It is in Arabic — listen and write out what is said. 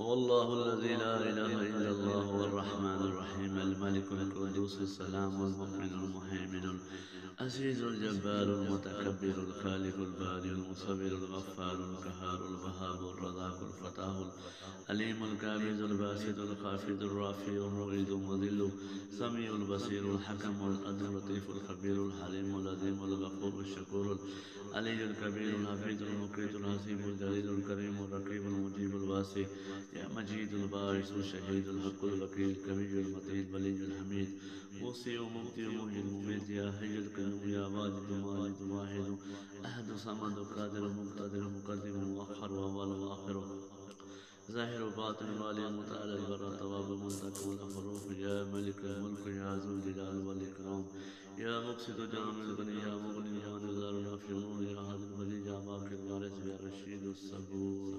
هو الله الذي لا إله إلا الله هو الرحمن الرحيم الملك القدوس السلام المؤمن المهيمن العزيز الجبار المتكبر الخالق البارئ المصور الغفار القهار الوهاب الرزاق الفتاح العليم القابض الباسط الخافض الرافع المعيد المذل سميع البصير الحكم العدل اللطيف الخبير الحليم العظيم الغفور الشكور العلي الكبير الحفيظ المقيت الحسيب الجليل الكريم الرقيب المجيب الواسع يا مجيد الباعث الشهيد الحق الوكيل الكبير المتين الولي الحميد موصي ومبدي ومحيي المميت يا حي القيوم يا واجد ماجد واحد أحد صمد قادر مقتدر مقدم مؤخر وأول وآخر ظاهر باطن الوالي المتعالى البر التواب المنتقم الأفروق يا ملك الملك يا ذو الجلال والإكرام يا مقسط جامع الغني يا مغني يا نزار النافعون يا هادي الولي يا باقي الوارث يا رشيد الصبور